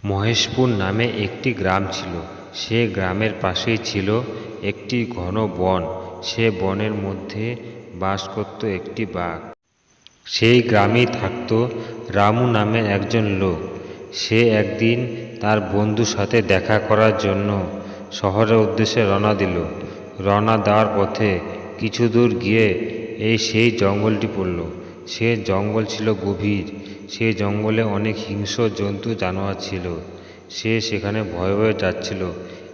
মহেশপুর নামে একটি গ্রাম ছিল। সে গ্রামের পাশেই ছিল একটি ঘন বন। সে বনের মধ্যে বাস করত একটি বাঘ। সেই গ্রামেই থাকত রামু নামের একজন লোক। সে একদিন তার বন্ধুর সাথে দেখা করার জন্য শহরের উদ্দেশ্যে রওনা দিল। রওনা দেওয়ার পথে কিছু দূর গিয়ে সেই জঙ্গলটি পড়ল। সে জঙ্গল ছিল গভীর। সে জঙ্গলে অনেক হিংস্র জন্তু জানোয়ার ছিল। সে সেখানে ভয়ে ভয়ে যাচ্ছিল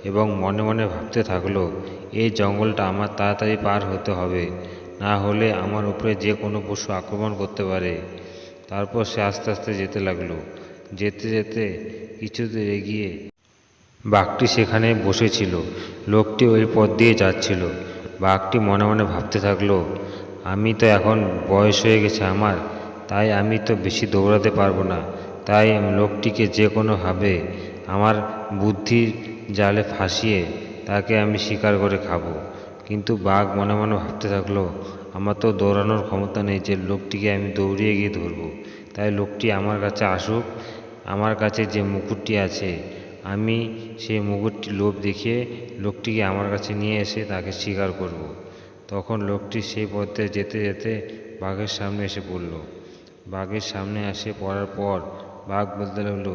এবং মনে মনে ভাবতে থাকলো, এই জঙ্গলটা আমার তাড়াতাড়ি পার হতে হবে, না হলে আমার উপরে যে কোনো পশু আক্রমণ করতে পারে। তারপর সে আস্তে আস্তে যেতে লাগলো। যেতে যেতে কিছু দূর এগিয়ে বাঘটি সেখানে বসেছিল। লোকটি ওই পথ দিয়ে যাচ্ছিল। বাঘটি মনে মনে ভাবতে থাকলো, আমি তো এখন বয়স হয়ে গেছে আমার, তাই আমি তো বেশি দৌড়াতে পারবো না। তাই লোকটিকে যে কোনোভাবে আমার বুদ্ধির জালে ফাঁসিয়ে তাকে আমি শিকার করে খাবো। কিন্তু বাঘ মনে মনে ভাবতে থাকলো, আমার তো দৌড়ানোর ক্ষমতা নেই যে লোকটিকে আমি দৌড়িয়ে গিয়ে ধরবো। তাই লোকটি আমার কাছে আসুক, আমার কাছে যে মুকুটটি আছে, আমি সেই মুকুটটি লোভ দেখিয়ে লোকটিকে আমার কাছে নিয়ে এসে তাকে শিকার করব। তখন লোকটি সেই পথে যেতে যেতে বাঘের সামনে এসে পড়ল। বাঘের সামনে এসে পড়ার পর বাঘ বলতে লাগলো,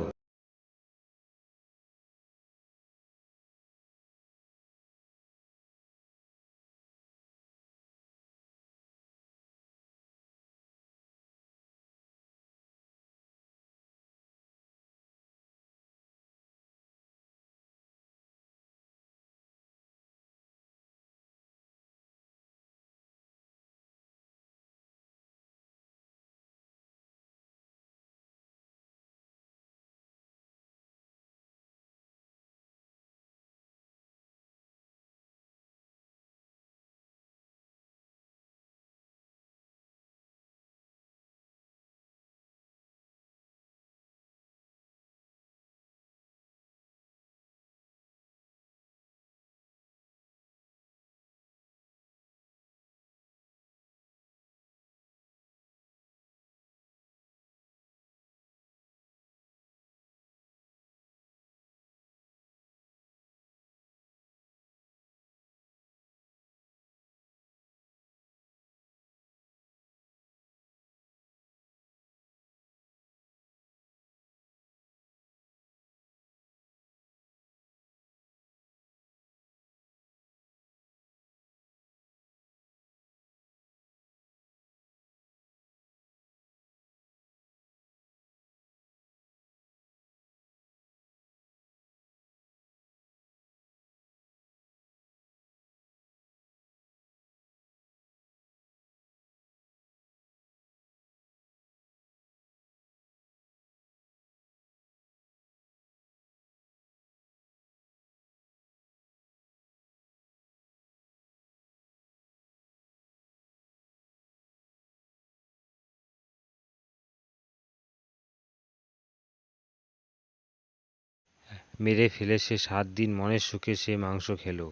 মেরে ফেলে সে 7 দিন মনের সুখে সে মাংস খেলো।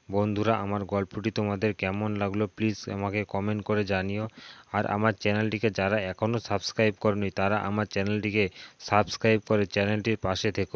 বন্ধুরা, আমার গল্পটি তোমাদের কেমন লাগলো প্লিজ আমাকে কমেন্ট করে জানিও। আর আমার চ্যানেলটিকে যারা এখনও সাবস্ক্রাইব করনি তারা আমার চ্যানেলটিকে সাবস্ক্রাইব করে চ্যানেলটির পাশে থেকো।